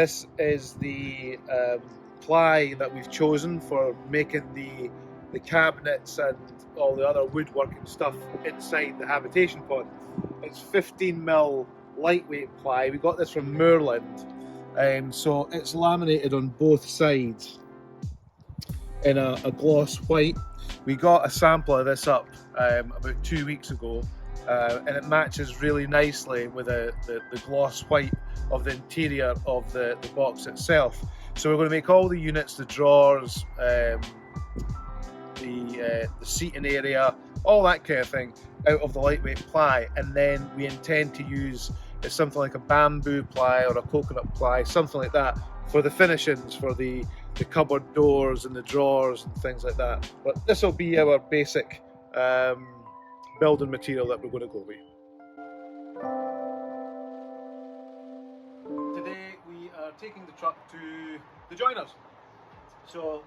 This is the ply that we've chosen for making the cabinets and all the other woodworking stuff inside the habitation pod. It's 15mm lightweight ply. We got this from Moorland, so it's laminated on both sides in a gloss white. We got a sample of this up about 2 weeks ago, and it matches really nicely with the gloss white of the interior of the box itself. So we're going to make all the units, the drawers, the seating area, all that kind of thing out of the lightweight ply, and then we intend to use something like a bamboo ply or a coconut ply, something like that, for the finishings, for the cupboard doors and the drawers and things like that. But this will be our basic building material that we're going to go with. Today we are taking the truck to the joiners. So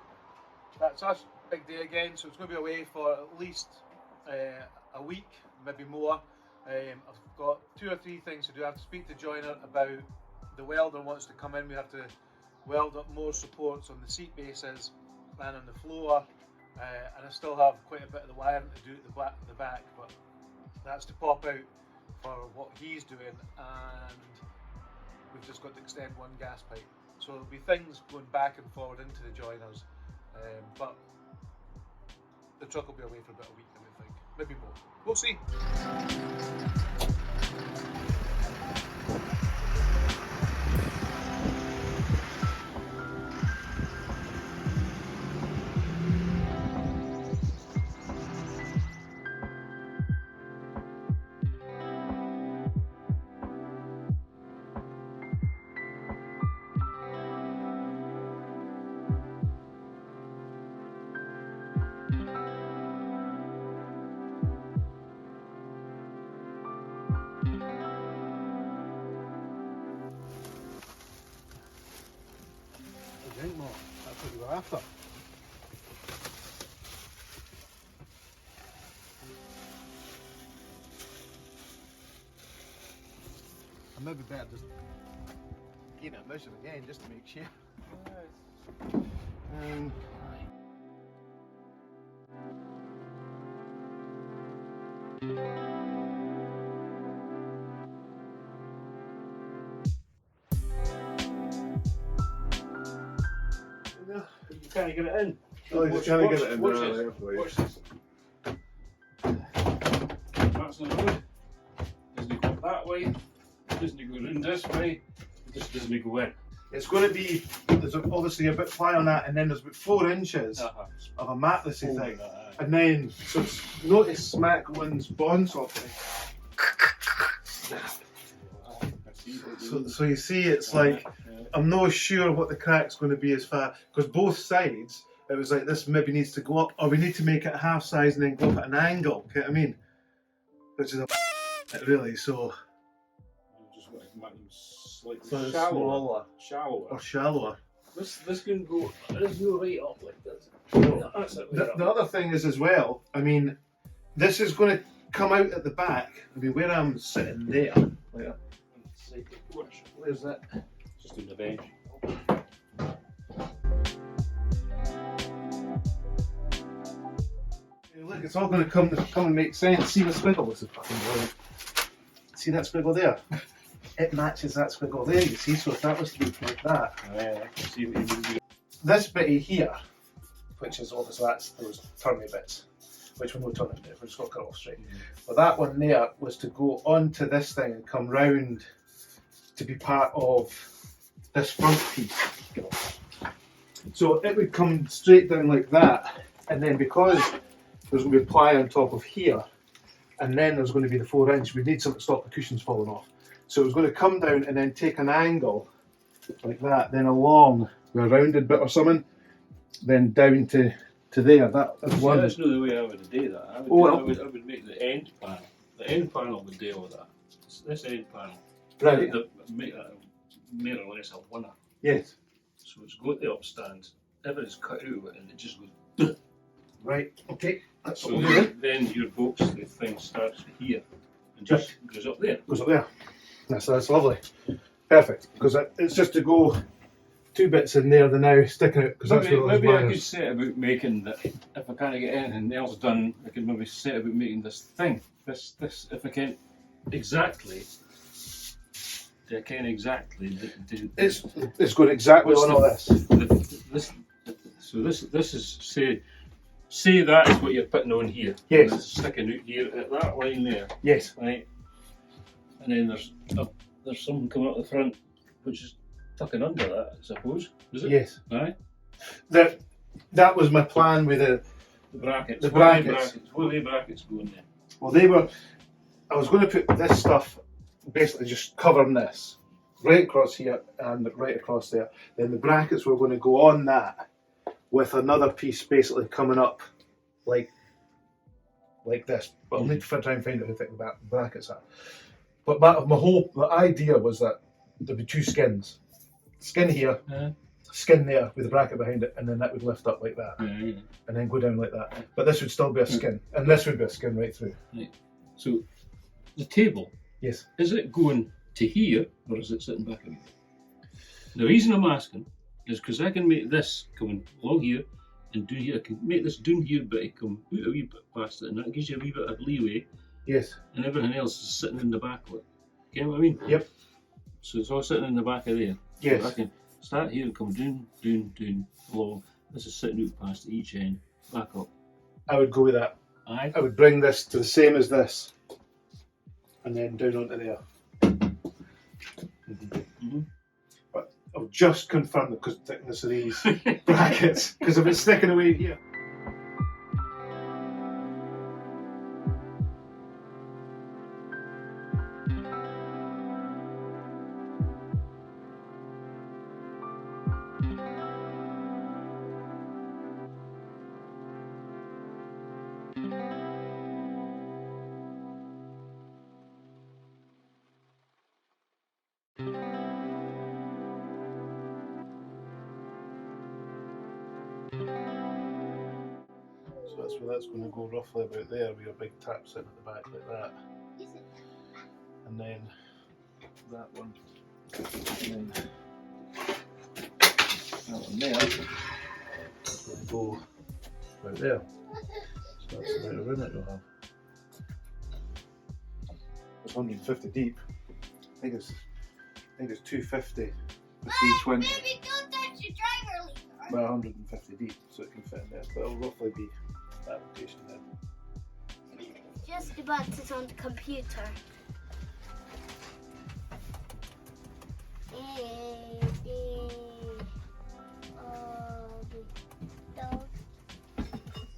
that's us, big day again, so it's going to be away for at least a week, maybe more. I've got 2 or 3 things to do. I have to speak to joiner about the welder wants to come in. We have to weld up more supports on the seat bases and on the floor, and I still have quite a bit of the wiring to do at the back, but that's to pop out for what he's doing, and we've just got to extend one gas pipe. So there'll be things going back and forward into the joiners, but the truck will be away for about a week, I would think, maybe more. We'll see. More. That's what you were after. I maybe better just get it measured again just to make sure. You can't get it in. Oh, you just can't get it in. Watch this. That's not good. Doesn't go that way. Doesn't go in this way. This doesn't go in. It's going to be, there's obviously a bit ply on that, and then there's about 4 inches of a mattressy thing. And then, so it's notice smack one's bonds off it. So you see, it's like, I'm not sure what the crack's going to be as far, because both sides, it was like this maybe needs to go up, or we need to make it half size and then go up at an angle, you know what I mean? Which is a really, so. You just want to make them slightly So shallower. Or shallower. This can go, there's no right up like this. No. That's it. The other thing is as well, I mean, this is going to come out at the back. I mean, where I'm sitting there, where's that? Just in the bench. Look, it's all going to come and make sense. See the squiggle? This is fucking brilliant. See that squiggle there? It matches that squiggle there, you see, so if that was to be like that. Yeah, I can see what you mean. This bitty here, which is obviously that's those turny bits, which we're not turning to, we're just going to cut off straight. But that one there was to go onto this thing and come round to be part of this front piece. So it would come straight down like that, and then because there's going to be ply on top of here, and then there's going to be the 4 inch, we need something to stop the cushions falling off. So it was going to come down and then take an angle like that, then along with a rounded bit or something, then down to there. That is one. That's not the way I would do that. I would make the end panel. The end panel would deal with that. This end panel. Right. Make that more or less a winner. Yes. So it's got the upstand. Everything's cut out of it and it just goes. Right. Okay. That's So what we're doing. then your box, the thing starts here and just goes up there. Goes up there. That's lovely. Perfect, because it's just to go 2 bits in there, the now sticking out, because that's where all those Maybe I could wires. set about making that. If I can't get anything else done, I could maybe set about making this thing. This if I can exactly. I can exactly. It's going exactly on all this. This is say that is what you're putting on here. Yes. And it's sticking out here at that line there. Yes. Right. And then there's something coming up the front, which is tucking under that, I suppose. Is it? Yes. Right. That was my plan with the brackets. The brackets. Where are the brackets going there? Well, I was going to put this stuff, basically just covering this, right across here and right across there. Then the brackets were going to go on that, with another piece basically coming up like this. But I'll need to try and find out who the brackets are. But the idea was that there'd be 2 skins. Skin here, skin there with a bracket behind it, and then that would lift up like that. And then go down like that. But this would still be a skin, and this would be a skin right through. Right. So the table, yes, is it going to here, or is it sitting back here? The reason I'm asking is because I can make this coming along here and do here. I can make this down here, but it come out a wee bit past it, and that gives you a wee bit of leeway. Yes. And everything else is sitting in the back of it. You know what I mean? Yep. So it's all sitting in the back of there. Yes. So I can start here and come down, along. This is sitting out past each end, back up. I would go with that. Aye. I would bring this to the same as this, and then down onto there. But I'll just confirm the thickness of these brackets, because if it's sticking away here. So that's where that's going to go, roughly about there, with your big tap sitting at the back like that. And then that one. And then that one there. That's going to go about there. So that's the amount of room that you'll have. It's 150 deep. I think it's 250 for 320. Maybe don't touch the driver lever. Well, 150 deep, so it can fit in there, but it'll roughly be that location then. Just about to on the computer.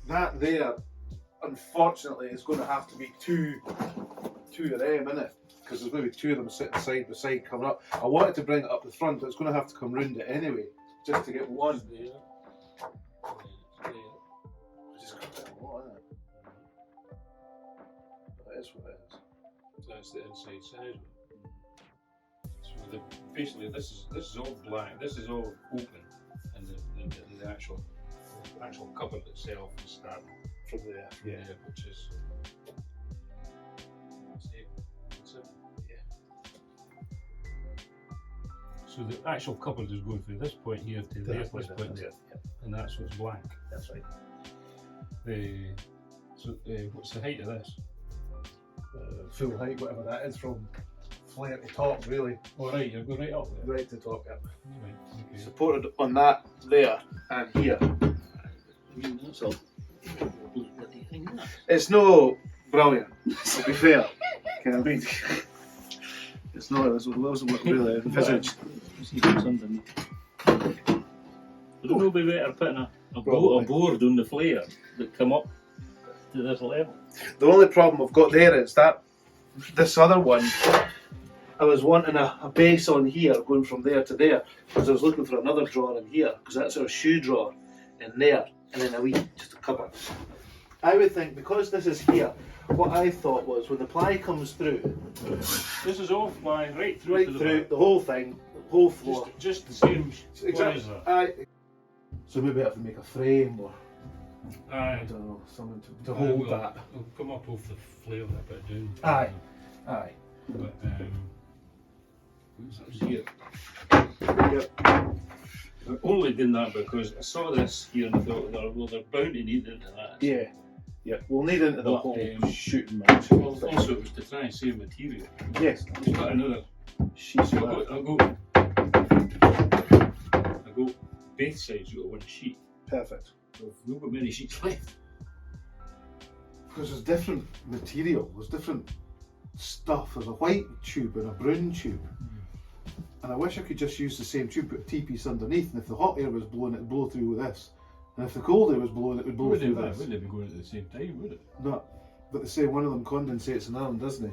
That there, unfortunately, is going to have to be two of them, isn't it? Because there's going to be 2 of them sitting side by side coming up. I wanted to bring it up the front, but it's going to have to come round it anyway, just to get one. Just got that lot, isn't it? That is what it is. That's the inside side. So basically, this is all black. This is all open, and the actual cupboard itself is starting From there, yeah. which is. So the actual cupboard is going from this point here to there, this point there, and that's what's blank. That's right. What's the height of this? Full height, whatever that is, from flare to top, really. Oh right, you're going right up there. Right to top, yeah. Right, okay. Supported on that, there, and here. That's all. Bloody thing, isn't it? It's no brilliant, to be fair. Can I read? It's not, it wasn't what really envisaged. See what's underneath. Would it not be better putting a board on the flare that come up to this level? The only problem I've got there is that this other one, I was wanting a base on here going from there to there, because I was looking for another drawer in here, because that's our shoe drawer in there, and then a wee just a cupboard. I would think, because this is here, what I thought was when the ply comes through, This is all flying right through right to the through back. the whole thing, the whole floor. Just the same Exactly. as that. So maybe I have to make a frame or I Aye. don't know, something to hold We'll- that. We'll come up off the flare that bit down. Aye. Aye. But That was here. Yep. I'm only doing that because I saw this here and I thought, well, they're bound to need into that. Yeah. Yeah. We'll need into the But, whole shooting match. Well, also it was to try and save material. Yes. I've got another sheet. So So I'll go both sides with one sheet. perfect. So we've not got many sheets left. Because there's different material, there's different stuff. There's a white tube and a brown tube. And I wish I could just use the same tube, put a T-piece underneath, and if the hot air was blowing, it would blow through with this. And if the cold air was blowing, it would blow through this. Wouldn't be going at the same time, would it? No, but they say one of them condensates and the other one doesn't.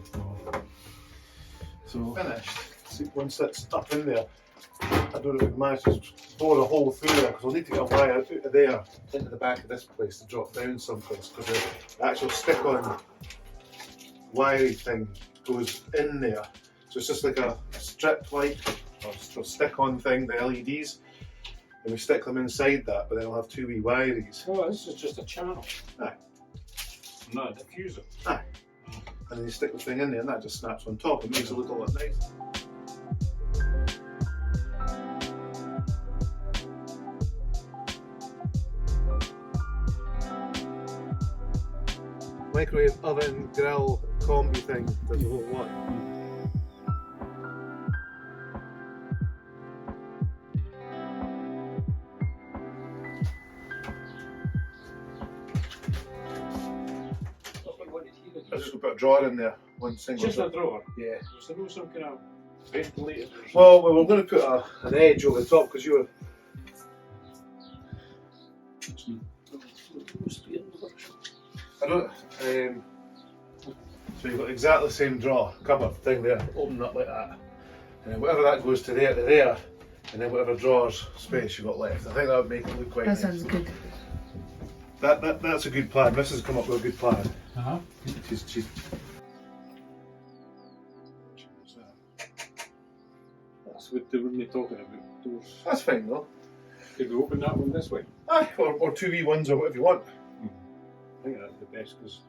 So finished. See, once that's up in there, I don't know if we can manage to bore a hole through there, because we'll need to get a wire out of there into the back of this place to drop down someplace, because the actual stick-on wiry thing goes in there. So it's just like a strip light or stick-on thing, the LEDs, and we stick them inside that, but then we'll have two wee wiries. Oh, this is just a channel. Aye. Not a diffuser. Aye. And then you stick the thing in there and that just snaps on top and makes it look a lot nicer. Microwave, oven, grill, combi thing, does the whole lot. I just put a drawer in there, one single Just a drawer. Yeah. Was there no some kind of ventilator? Well, we were going to put an edge over the top because you were. I don't. So you've got exactly the same drawer, cupboard thing there, open up like that, and then whatever that goes to there, and then whatever drawers space you've got left. I think that would make it look quite That nice. sounds good. That's a good plan. Mrs. has come up with a good plan. Uh-huh. She's That's what they were talking about. Doors. That's fine though. Could we open that one this way? Aye, or 2v1s or whatever you want. I think that's the best because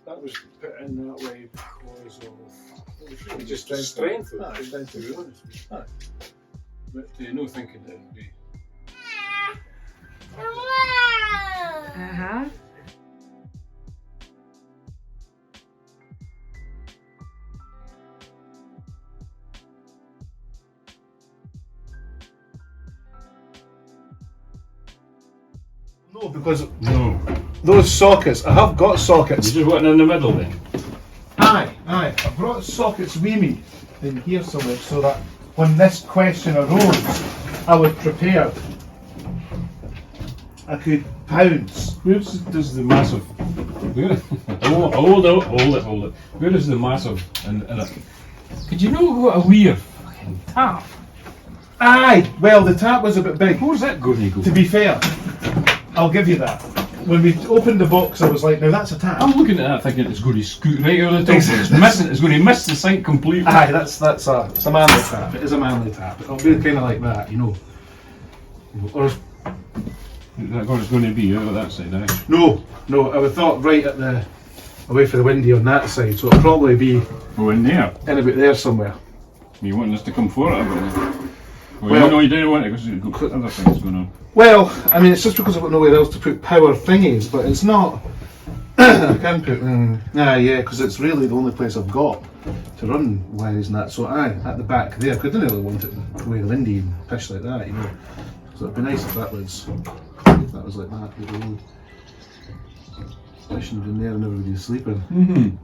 that was put in that way because of just strength. Aye, strength. To be honest. Aye. But no thinking that it would be. Uh-huh. No, because No. those sockets, I have got sockets. You just want in the middle then? Aye. I've brought sockets with me in here somewhere so that when this question arose, I was prepared. I could pounce. Where does the massive. Hold it. Where is the massive in it? Could you know what a weird fucking tap? Aye, well the tap was a bit big. Where's that going to go? To be fair, I'll give you that. When we opened the box, I was like, now that's a tap. I'm looking at that thinking it's going to scoot right over the top. It's going to miss the site completely. Aye, it's a manly tap. It is a manly tap. It'll be kind of like that, you know. Or Is that what it's going to be over that side, aye? no, I would thought right at the away for the windy on that side, so it'll probably be Go in there. in about there somewhere. You want us to come for it? Well- no, you don't want it because you've got other things going on. Well, I mean, it's just because I've got nowhere else to put power thingies, but it's not. I can put. Yeah, because it's really the only place I've got to run wires and that. So, at the back there, because I didn't really want it away windy and pish like that, you know. So it'd be nice if that was like that. Really pushing in there and everybody's sleeping.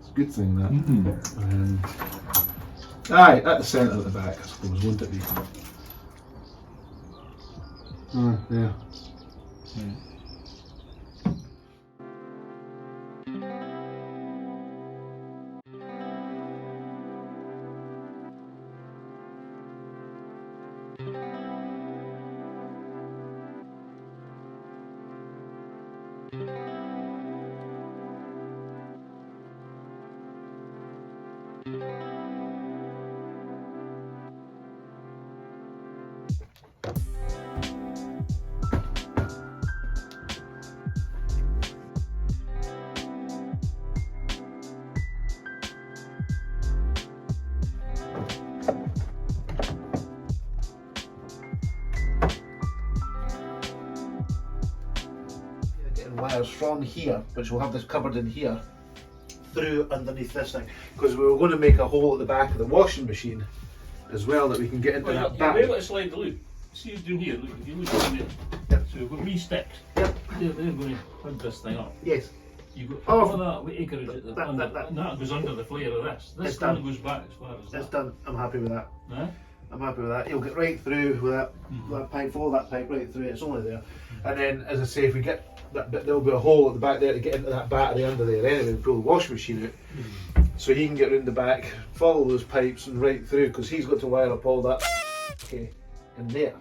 It's a good thing that. At the centre at the back, I suppose, wouldn't it be? Yeah. wires from here, which will have this cupboard in here, through underneath this thing, because we were going to make a hole at the back of the washing machine as well, that we can get into Well, that you'll back. be able to slide the loop. See you down here, look, if you look down there. Yep. So we've got wee sticks. Yep. They're going to hook this thing up. Yes. You've got Oh, all that acreage at the under, and that goes under the flare of this. This It's done. one goes back as far as It's that. done. I'm happy with that. Nah? I'm happy with that. You'll get right through with that pipe, follow that pipe right through. It's only there. And then, as I say, if we get that bit, there'll be a hole at the back there to get into that battery under there anyway, and pull the washing machine out. So he can get round the back, follow those pipes and right through, because he's got to wire up all that in there.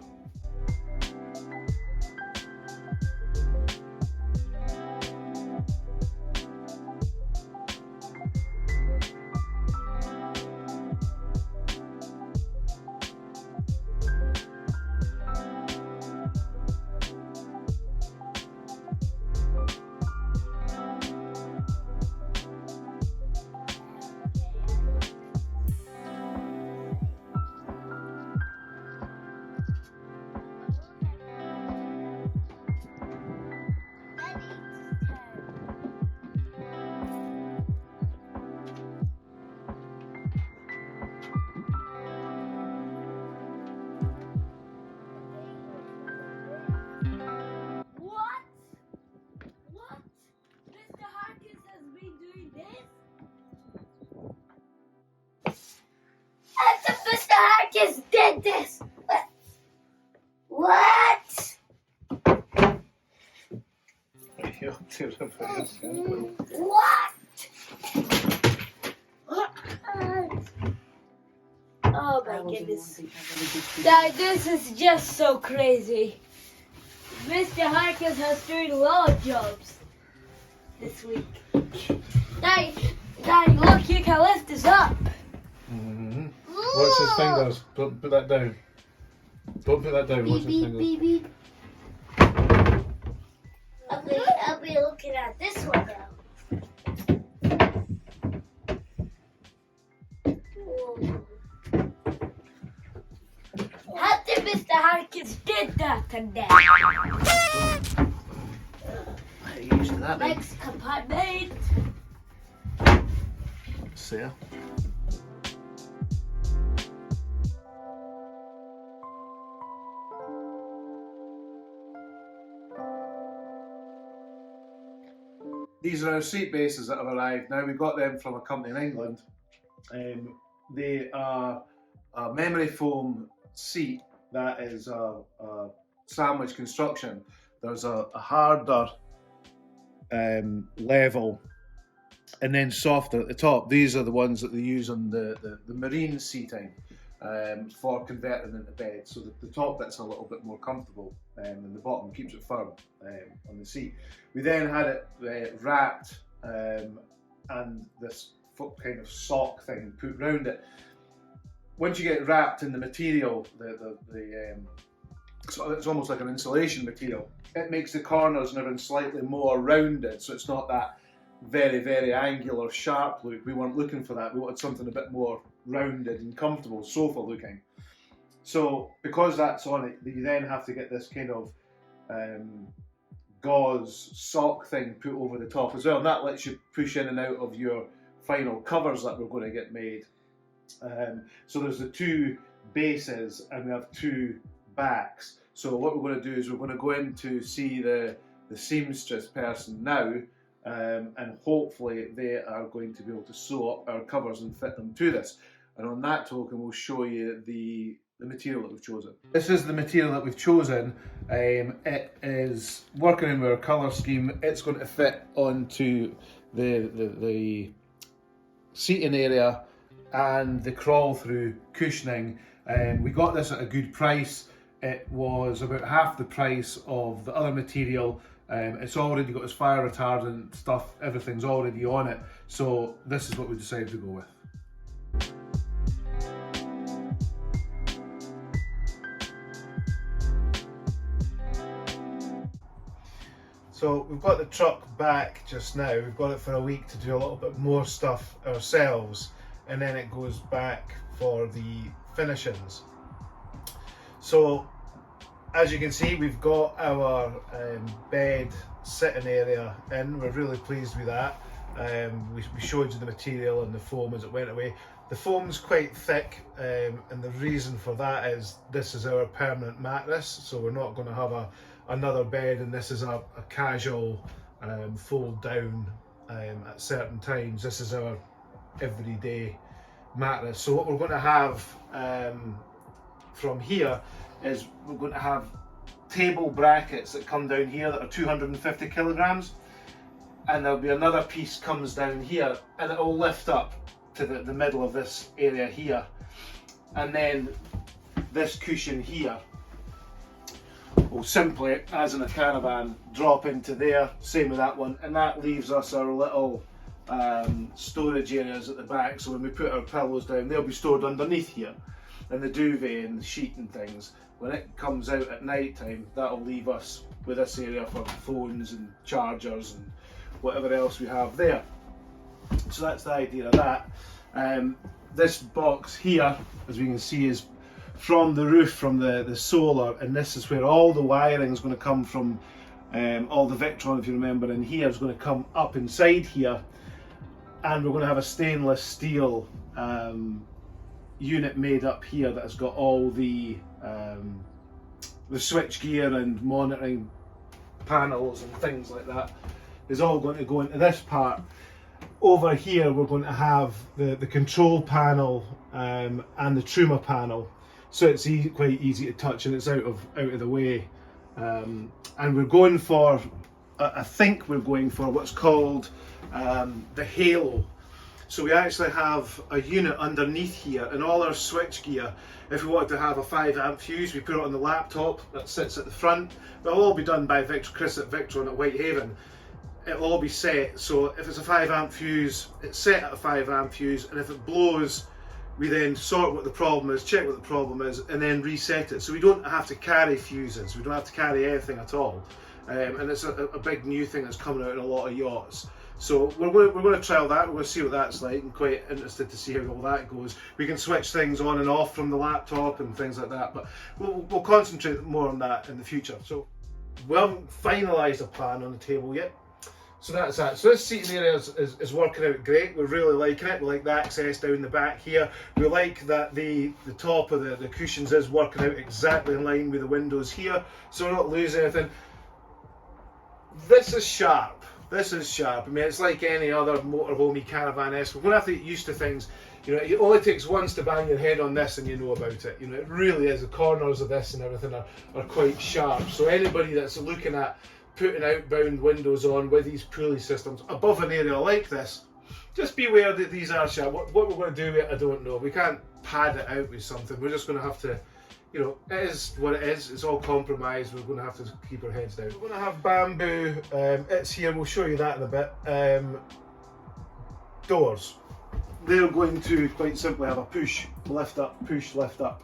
What? Mr. Harkins has been doing this? Mr. Harkins did this! What? What? Oh my goodness. Dad, this is just so crazy. Mr. Harkins has doing a lot of jobs this week. Dad, look, you can lift this up. Watch his fingers. Don't put that down. Don't put that down. Watch his Beep, fingers. beep, beep. I'll be looking at this one now. How did Mr. Harkins did that today? Get used to that, mate. Next compartment. See ya. These are our seat bases that have arrived. Now, we got them from a company in England. They are a memory foam seat that is a sandwich construction. There's a harder level and then softer at the top. These are the ones that they use on the marine seating for converting into bed. So the top bit's a little bit more comfortable and the bottom keeps it firm on the seat. We then had it wrapped and this kind of sock thing put round it. Once you get it wrapped in the material, so it's almost like an insulation material. It makes the corners and everything slightly more rounded, so it's not that very, very angular, sharp look. We weren't looking for that. We wanted something a bit more rounded and comfortable, sofa looking. So because that's on it, you then have to get this kind of gauze sock thing put over the top as well, and that lets you push in and out of your final covers that we're going to get made. So there's the two bases and we have two backs. So what we're going to do is we're going to go in to see the seamstress person now, and hopefully they are going to be able to sew up our covers and fit them to this. And on that token, we'll show you the material that we've chosen. This is the material that we've chosen. It is working in our colour scheme. It's going to fit onto the seating area and the crawl through cushioning. We got this at a good price. It was about half the price of the other material. It's already got its fire retardant stuff, everything's already on it. So this is what we decided to go with. So we've got the truck back just now. We've got it for a week to do a little bit more stuff ourselves, and then it goes back for the finishings. So as you can see, we've got our bed sitting area in. We're really pleased with that. We showed you the material and the foam as it went away. The foam's quite thick, and the reason for that is this is our permanent mattress, so we're not going to have another bed, and this is a casual fold down at certain times. This is our everyday mattress. So what we're going to have from here is we're going to have table brackets that come down here that are 250 kilograms, and there'll be another piece comes down here, and it will lift up to the middle of this area here, and then this cushion here will simply, as in a caravan, drop into there. Same with that one, and that leaves us our little storage areas at the back. So when we put our pillows down, they'll be stored underneath here, and the duvet and the sheet and things. When it comes out at night time, that'll leave us with this area for phones and chargers and whatever else we have there. So that's the idea of that. This box here, as we can see, is from the roof, from the solar, and this is where all the wiring is going to come from. All the Victron, if you remember, in here is going to come up inside here, and we're going to have a stainless steel unit made up here that has got all the switch gear and monitoring panels and things like that. Is all going to go into this part. Over here we're going to have the control panel and the Truma panel, so it's quite easy to touch and it's out of the way. And we're going for, I think we're going for what's called the halo. So we actually have a unit underneath here, and all our switch gear, if we wanted to have a 5 amp fuse, we put it on the laptop that sits at the front. That'll all be done by Chris at Victron at Whitehaven. It'll all be set, so if it's a 5 amp fuse, it's set at a 5 amp fuse, and if it blows, we then sort what the problem is, check what the problem is, and then reset it. So we don't have to carry fuses, we don't have to carry anything at all. And it's a big new thing that's coming out in a lot of yachts. So we're going to trial that, we're going to see what that's like. I'm quite interested to see how all that goes. We can switch things on and off from the laptop and things like that, but we'll concentrate more on that in the future. So we haven't finalised a plan on the table yet. So that's that. So this seating area is working out great. We're really liking it. We like the access down the back here. We like that the top of the cushions is working out exactly in line with the windows here, so we're not losing anything. This is sharp. This is sharp. I mean, it's like any other motorhomey caravan-esque. We're going to have to get used to things. You know, it only takes once to bang your head on this and you know about it. You know, it really is. The corners of this and everything are quite sharp. So anybody that's looking at putting outbound windows on with these pulley systems above an area like this, just be aware that these are sharp. What we're going to do with it, I don't know. We can't pad it out with something. We're just going to have to, you know, it is what it is. It's all compromised. We're going to have to keep our heads down. We're going to have bamboo. It's here. We'll show you that in a bit. Doors. They're going to quite simply have a push, lift up, push, lift up.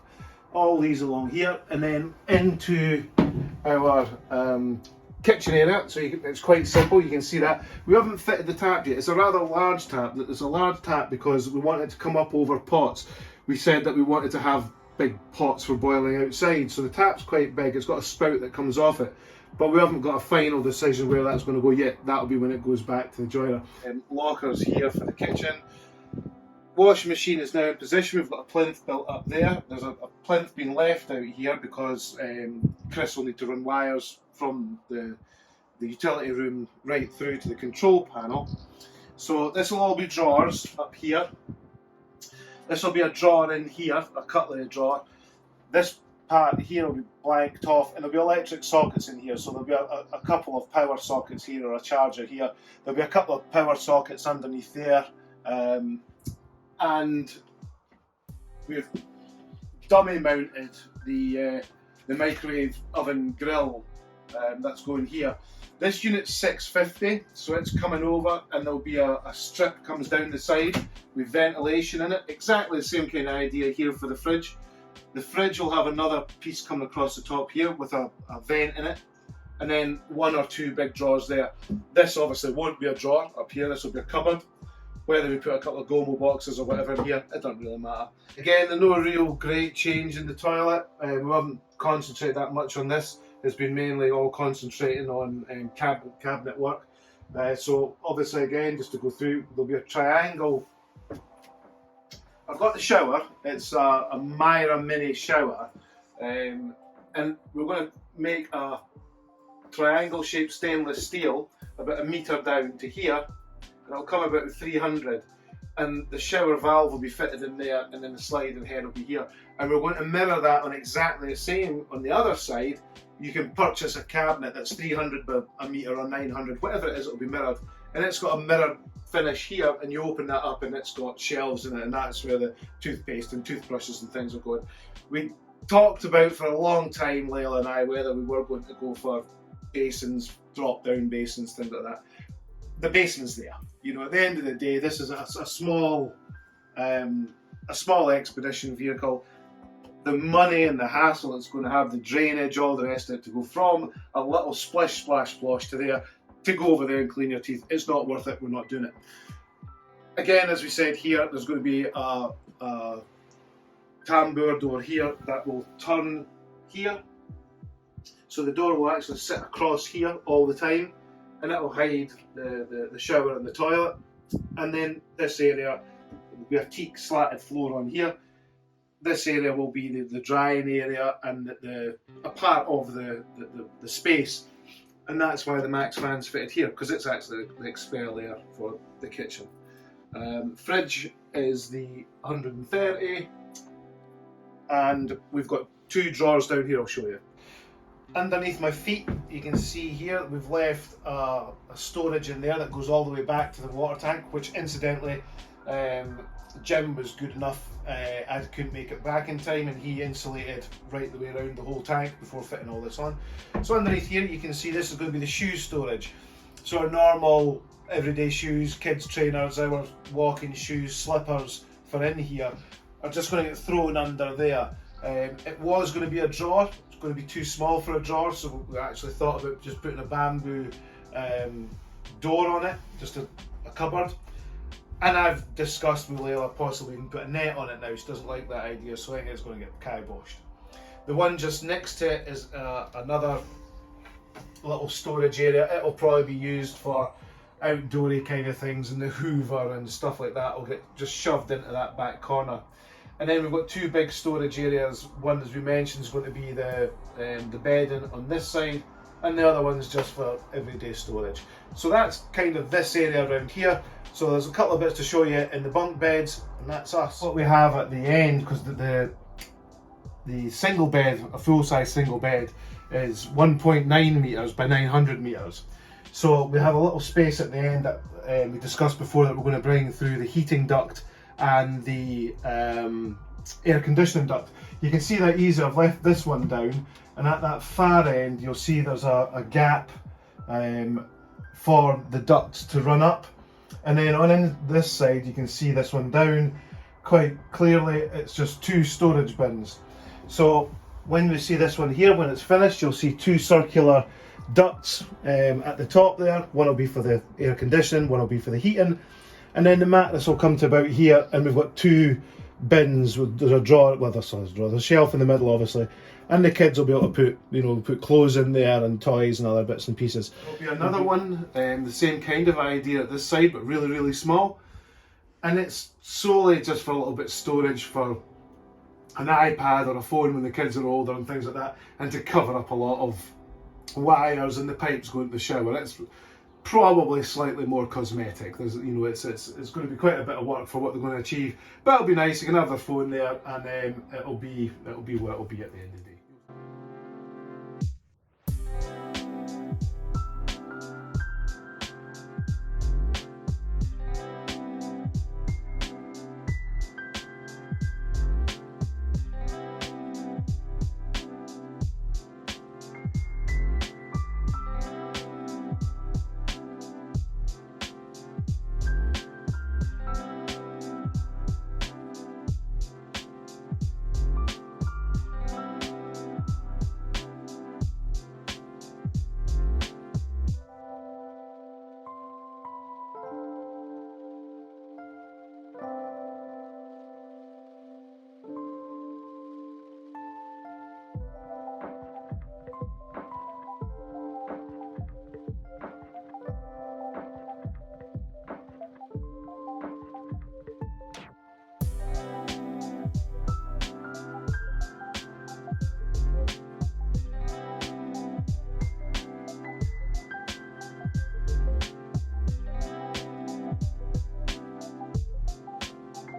All these along here, and then into our kitchen area. So it's quite simple. You can see that we haven't fitted the tap yet. It's a rather large tap. It's a large tap because we want it to come up over pots. We said that we wanted to have big pots for boiling outside, so the tap's quite big. It's got a spout that comes off it, but we haven't got a final decision where that's going to go yet. That'll be when it goes back to the joiner. Lockers here for the kitchen. Washing machine is now in position. We've got a plinth built up there. There's a plinth being left out here because Chris will need to run wires from the utility room right through to the control panel. So this will all be drawers up here. This will be a drawer in here, a cutlery drawer. This part here will be blanked off, and there'll be electric sockets in here. So there'll be a couple of power sockets here, or a charger here. There'll be a couple of power sockets underneath there. And we've dummy mounted the microwave oven grill that's going here. This unit's 650, so it's coming over, and there'll be a strip comes down the side with ventilation in it. Exactly the same kind of idea here for the fridge. The fridge will have another piece coming across the top here with a vent in it, and then 1 or 2 big drawers there. This obviously won't be a drawer up here, this will be a cupboard. Whether we put a couple of Gomo boxes or whatever in here, it doesn't really matter. Again, there's no real great change in the toilet. We haven't concentrated that much on this. It's been mainly all concentrating on cabinet work. So obviously again, just to go through, there'll be a triangle. I've got the shower. It's a Myra mini shower, and we're going to make a triangle shaped stainless steel about 1 metre down to here, and it'll come about 300, and the shower valve will be fitted in there, and then the sliding head will be here, and we're going to mirror that on exactly the same on the other side. You can purchase a cabinet that's 300 by 1 metre or 900, whatever it is, it'll be mirrored, and it's got a mirror finish here, and you open that up and it's got shelves in it, and that's where the toothpaste and toothbrushes and things are going. We talked about for a long time, Layla and I, whether we were going to go for basins, drop down basins, things like that. The basin's there. You know, at the end of the day, this is a small expedition vehicle. The money and the hassle it's going to have, the drainage, all the rest of it, to go from a little splish splash splosh to there, to go over there and clean your teeth, it's not worth it. We're not doing it. Again, as we said here, there's going to be a tambour door here that will turn here, so the door will actually sit across here all the time, and that will hide the shower and the toilet. And then this area will be a teak slatted floor on here. This area will be the drying area and a part of the space, and that's why the max fan's fitted here, because it's actually the expel there for the kitchen. Fridge is the 130, and we've got 2 drawers down here. I'll show you. Underneath my feet, you can see here we've left a storage in there that goes all the way back to the water tank, which incidentally Jim was good enough. I couldn't make it back in time, and he insulated right the way around the whole tank before fitting all this on. So underneath here you can see this is going to be the shoe storage. So our normal everyday shoes, kids trainers, our walking shoes, slippers for in here are just going to get thrown under there. It was going to be a drawer. It's going to be too small for a drawer, so we actually thought about just putting a bamboo door on it, just a cupboard. And I've discussed with Layla possibly even put a net on it now. She doesn't like that idea, so I think it's going to get kiboshed. The one just next to it is another little storage area. It'll probably be used for outdoory kind of things, and the hoover and stuff like that will get just shoved into that back corner. And then we've got 2 big storage areas. One, as we mentioned, is going to be the bedding on this side, and the other one's just for everyday storage. So that's kind of this area around here. So there's a couple of bits to show you in the bunk beds, and that's us. What we have at the end, because the single bed, a full-size single bed, is 1.9 metres by 900 metres. So we have a little space at the end that we discussed before that we're going to bring through the heating duct and the air conditioning duct. You can see that easy. I've left this one down, and at that far end you'll see there's a gap for the duct to run up. And then on this side you can see this one down quite clearly. It's just 2 storage bins. So when we see this one here, when it's finished, you'll see 2 circular ducts at the top there. One will be for the air conditioning, one will be for the heating, and then the mattress will come to about here, and we've got 2 bins with, there's a drawer, well there's a shelf in the middle obviously, and the kids will be able to put clothes in there and toys and other bits and pieces. There'll be another one, the same kind of idea at this side, but really, really small, and it's solely just for a little bit of storage for an iPad or a phone when the kids are older and things like that, and to cover up a lot of wires and the pipes going to the shower. It's probably slightly more cosmetic. There's, it's going to be quite a bit of work for what they're going to achieve, but it'll be nice. You can have their phone there, and it'll be what it'll be at the end of the day.